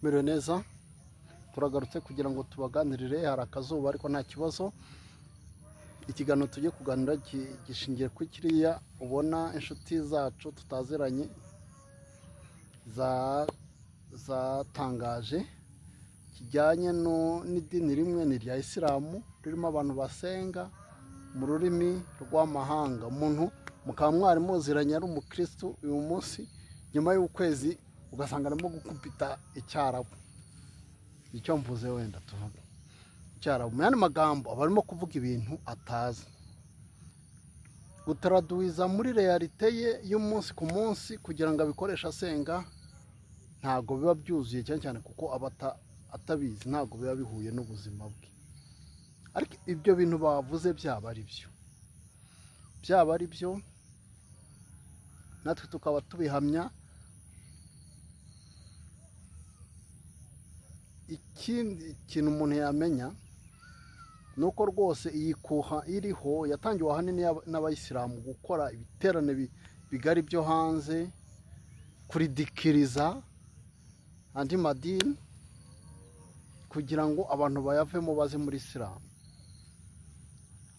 Mbere neza turagarutse kugira ngo tubaganirire, hari akazuba ariko nta kibazo. Ikiganiro tujye kuganira gishingiye kuri kiriya ubona inshuti zacu tutaziranye zatangaje kijyanye n'idini rimwe ni rya Isilamu ririmo abantu basenga mu rurimi rw'amahanga. Umuntu mukaba mwari muziranye ari umukristo, uyu munsi nyuma y'ukwezi ugasanga arimo gukubita icyarabu. Icyo mvuze wenda tuvuga icyarabu mu yandi magambo aba arimo kuvuga ibintu atazi, gutaraduwiza muri realite ye y'umunsi ku munsi kugira ngo abikoreshe asenga ntago biba byuzuye cyane cyane kuko aba atabizi, ntago biba bihuye n'ubuzima bwe. Ariko ibyo bintu bavuze byaba ari byo natwe tukaba tubihamya. Ikindi kintu umuntu yamenya nuko rwose iyi kuha iriho yatangiwe ahanini n'abayisilamu gukora ibiterane bigari byo hanze, kuridikiriza andi madini kugira ngo abantu bayavemo baze muri Isilamu.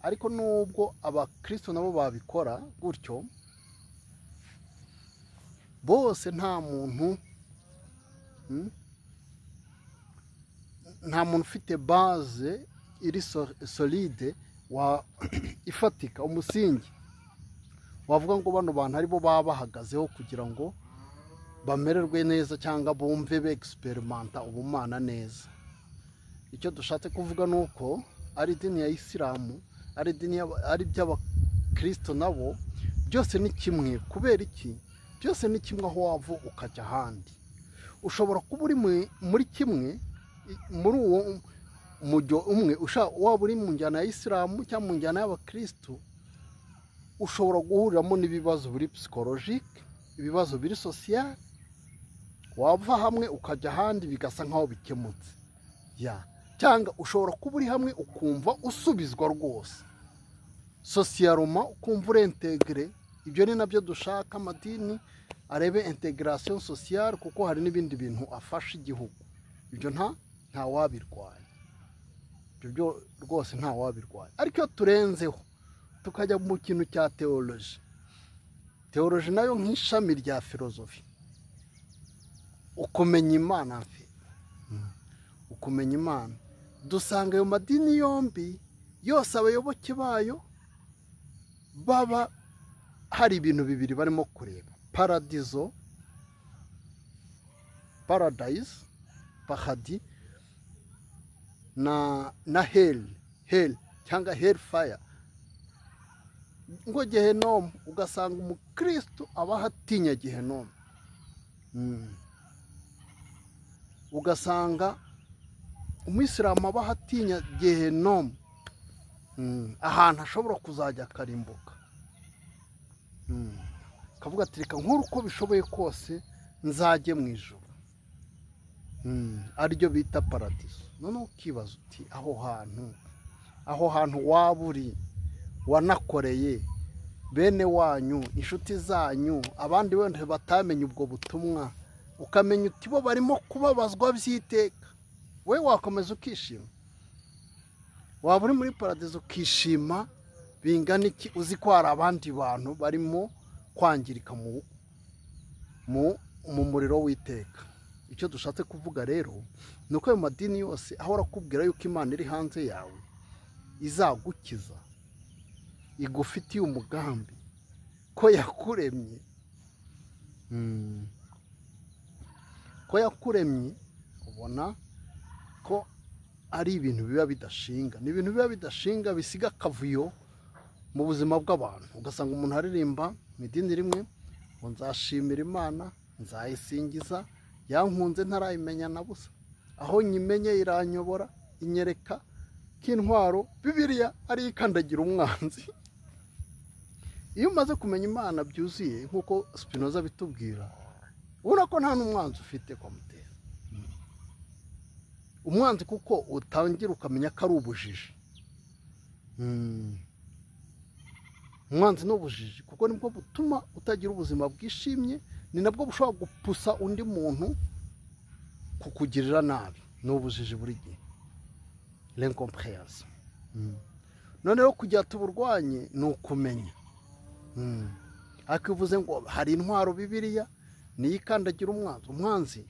Ariko nubwo abakristo nabo babikora gutyo, bose nta muntu ufite base iri solide ifatika, umusingi wavuga ngo bano bantu aribo baba bahagazeho kugira ngo bamererwe neza cyangwa bumve beexperimenta ubumana neza. Icyo dushatse kuvuga nuko ari idini ya Isilamu, ari by'abakristo nabo byose ni kimwe. Kubera iki? Byose ni kimwe aho wava ukajya ahandi. Ushobora kuba uri muri kimwe muri uwo mujyo umwe, waba uri mu njyana ya Isilamu cyangwa mu njyana y'abakristo, ushobora guhuriramo n'ibibazo biri psychologique, ibibazo biri social, wava hamwe ukajya ahandi bigasa nkaho bikemutse. Cyangwa ushobora kuba uri hamwe ukumva usubizwa rwose socialement, ukumva urentegre. Ibyo ni nabyo dushaka, amadini arebe integration sociale kuko hari n'ibindi bintu afasha igihugu. Ibyo nta wabirwanya, ibyo rwose nta wabirwanya. Ariko iyo turenzeho tukajya mu kintu cya teoloji nayo nk'ishami rya filozofi, ukumenya Imana ukumenya Imana, dusanga ayo madini yombi yose abayoboke bayo baba hari ibintu bibiri barimo kureba: paradise paradis na hell cyangwa hellfire ngo Gehenomu. Ugasanga umukristo aba hatinya Gehenomu, ugasanga umuyisilamu aba hatinya Gehenomu, ahantu ashobora kuzajya akarimbuka. Kavuga ati reka nkuru uko bishoboye kose nzajye mu ijuru, aribyo bita paradiso. None ukibaza uti aho hantu waba uri wanakoreye bene wanyu, inshuti zanyu, abandi wenda batamenye ubwo butumwa, ukamenya uti bo barimo kubabazwa by'iteka, we wakomeza ukishima? Waba uri muri paradiso ukishima bingana iki uzi ko hari abandi bantu barimo kwangirika mu muriro w'iteka? Icyo dushatse kuvuga rero ni uko ayo madini yose ahora akubwira yuko Imana iri hanze yawe, izagukiza, igufitiye umugambi, ko yakuremye ubona ko ari ibintu biba bidashinga. Ni ibintu biba bidashinga, bisiga akavuyo mu buzima bw'abantu. Ugasanga umuntu aririmba mu idini rimwe ngo nzashimira Imana, nzayisingiza, yankunze ntarayimenya na busa, aho nyimenye iranyobora, inyereka k'intwaro Bibiliya ari ikandagira umwanzi. Iyo umaze kumenya Imana byuzuye nk'uko Spinoza bitubwira, ubona ko nta n'umwanzi ufite kwa mutera umwanzi, kuko utangira ukamenya ko ari ubujiji. Umwanzi n'ubujiji kuko nibwo butuma utagira ubuzima bwishimye, ni nabwo bushobora gupusa undi muntu kukugirira nabi ni ubujiji buri gihe, l'incompréhension. Noneho kugira tuburwanye ni ukumenya. Ariko bivuze ngo hari intwaro Bibiliya niyo ikandagira umwanzi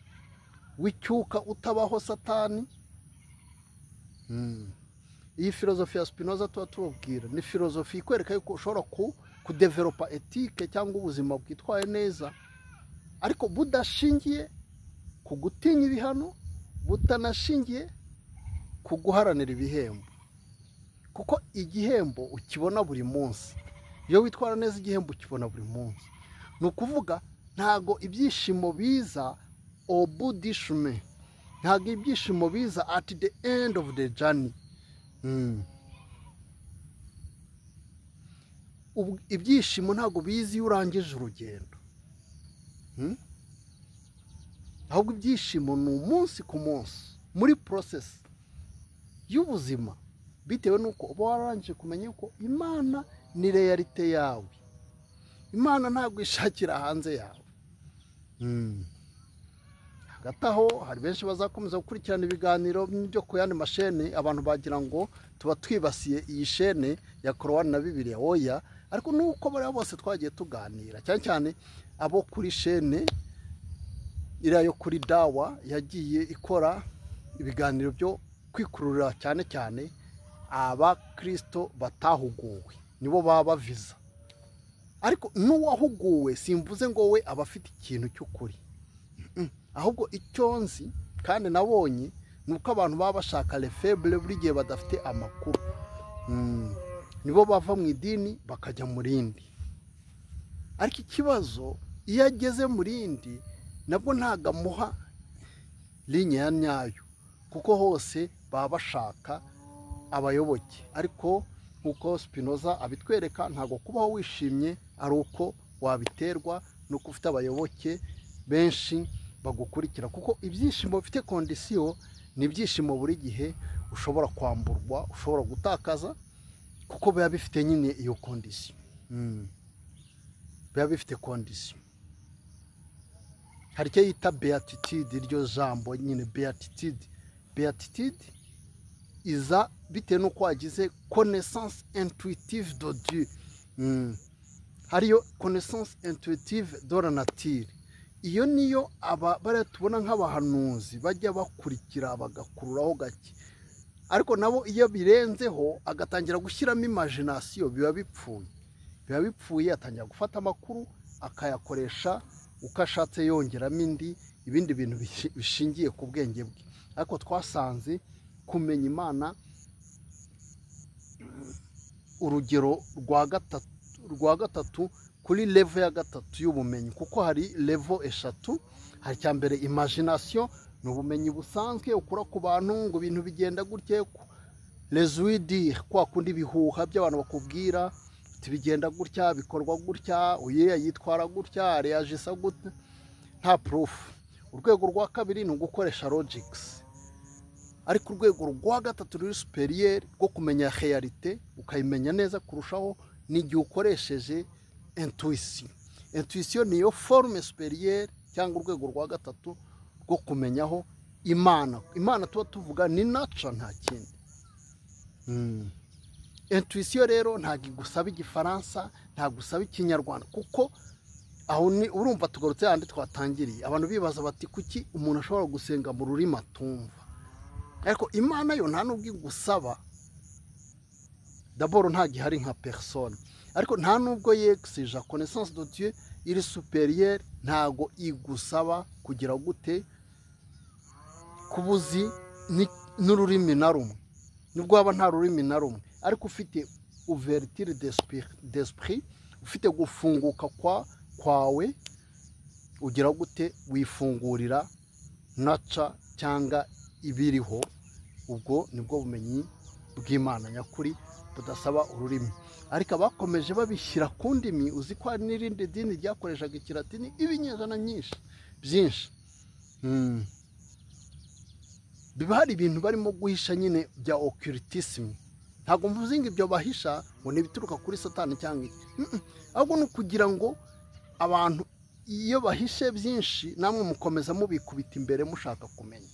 w'icyuka utabaho Satani. Iyi filozofi ya Spinoza tuba tubabwira ni filozofi ikwereka yuko ushobora kudevelopa etike cyangwa ubuzima bwitwaye neza, ariko budashingiye ku gutinya ibihano, butanashingiye ku guharanira ibihembo, kuko igihembo ukibona buri munsi. Iyo witwara neza igihembo ukibona buri munsi. Ni ukuvuga ntago ibyishimo biza au bout du chemin, ntago ibyishimo biza at the end of the journey. Ibyishimo ntago bizi iyo urangije urugendo, ahubwo ibyishimo ni umunsi ku munsi muri process y'ubuzima, bitewe nuko uba warangije kumenya yuko Imana ni realite yawe. Imana ntabwo ishakira hanze yawe. Hagati aho hari benshi bazakomeza gukurikirana ibiganiro byo ku yandi mashene, abantu bagira ngo tuba twibasiye iyi shene ya Korowani na Bibiliya. Oya, ariko nuko bari bose twagiye tuganira, cyane cyane abo kuri shene iriya yo kuri Dawa yagiye ikora ibiganiro byo kwikururira cyane cyane abakristo batahuguwe, nibo baba baviza. Ariko n'uwahuguwe simvuze ngo we aba afite ikintu cy'ukuri, ahubwo icyo nzi kandi nabonye nuko abantu baba bashaka les faibles buri gihe badafite amakuru. Nibo bava mu idini bakajya mu rindi, ariko ikibazo iyo ageze mu rindi nabwo ntago amuha linye ya nyayo, kuko hose baba bashaka abayoboke. Ariko nkuko Spinoza abitwereka, ntago kubaho wishimye ari uko wabiterwa nuko ufite abayoboke benshi bagukurikira, kuko ibyishimo bifite kondisiyo ni ibyishimo buri gihe ushobora kwamburwa, ushobora gutakaza, kuko biba bifite nyine iyo kondisiyo. Biba bifite kondisiyo. Hari icyo yita beatitude, iryo jambo nyine beatitude. Beatitude iza bitewe nuko wagize connaissance intuitive de Dieu. Hariyo connaissance intuitive de la nature. Iyo niyo bariya tubona nk'abahanuzi bajya bakurikira bagakururaho gake, ariko nabo iyo birenzeho agatangira gushyiramo imagination biba bipfuye. Atangira gufata amakuru akayakoresha uko ashatse, yongeramo ibindi bintu bishingiye ku bwenge bwe. Ariko twasanze kumenya Imana urugero rwa gatatu kuri level ya gatatu y'ubumenyi, kuko hari level eshatu. Hari cya mbere imagination, ni ubumenyi busanzwe ukura ku bantu ngo ibintu bigenda gutye, les ouïes kwa kundi bihuha by'abantu bakubwira bigenda gutya, bikorwa gutya, uye yitwara gutya, reagisa gutya, nta proof. Urwego rwa kabiri ni ugukoresha logics, ariko urwego rwa gatatu ruri superieur rwo kumenya realite ukayimenya neza kurushaho ni igihe ukoresheje intuition. Intuition niyo forme supérieure cyangwa urwego rwa gatatu rwo kumenyaho Imana tuba tuvuga ni nature nta kindi. Intuition rero ntago igusaba igifaransa, ntago gusaba ikinyarwanda, kuko aho ni urumva tugarutse handi twatangiriye. Abantu bibaza bati kuki umuntu ashobora gusenga mu rurimi atumva, ariko Imana yo nta nubwo igusaba. D'abord nta gihari nka personne, ariko nta nubwo yexige connaissance de Dieu iri supérieur, ntago igusaba kugira gute kubuzi n'ururimi na rumwe, nubwo waba nta rurimi na rumwe, ariko ufite ouverture d'esprit, ufite gufunguka kwawe, ugira gute wifungurira nature cyangwa ibiriho. Ubwo nibwo bumenyi bw'Imana nyakuri budasaba ururimi. Ariko abakomeje babishyira ku ndimi, uzi ko hari n'irindi dini ryakoreshaga ikilatini ibinyejana byinshi. Biba hari ibintu barimo guhisha nyine bya occultism. Ntabwo mvuze ngo ibyo bahisha ngo ni bituruka kuri Satani cyangwa ahubwo no kugira ngo abantu iyo bahishe byinshi namwe mukomeza mubikubita imbere mushaka kumenya.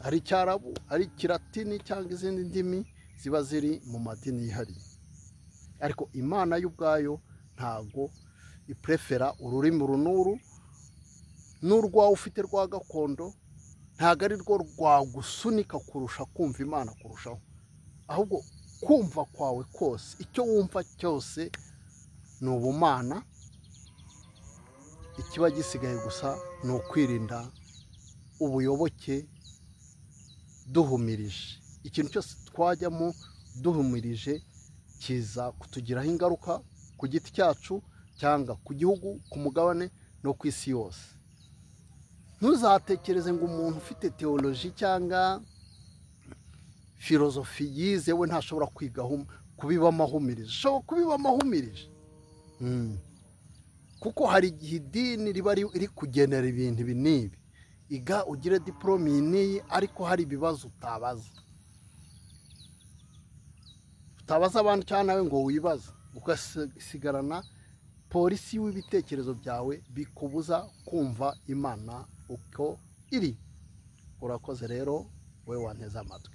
Ari Icyarabu, ari Ikilatini cyangwa izindi ndimi ziba ziri mu madini yihariye, ariko Imana y'ubwayo ntago iprefera ururimi runuru n'urwawe ufite rwa gakondo, ntago ari rwo rwagusunika kurusha kumva Imana kurushaho, ahubwo kumva kwawe kose, icyo wumva cyose ni ubumana. Ikiba gisigaye gusa ni ukwirinda ubuyoboke duhumirije. Ikintu cyose twajyamo duhumirije kiza kutugiraho ingaruka ku giti cyacu cyangwa ku gihugu, ku mugabane no ku isi yose. Ntuzatekereze ngo umuntu ufite teoloji cyangwa filozofi yize we ntashobora kwiga kubibamo ahumirije. Ashobora kubibamo ahumirije, kuko hari igihe idini riba riri kugenera ibintu ibi n'ibi, iga ugire diporome iyi n'iyi, ariko hari ibibazo utabaza abantu cyane nawe ngo wibaze, ugasigarana polisi w'ibitekerezo byawe bikubuza kumva Imana uko iri. Urakoze rero, we wanteze amatwi.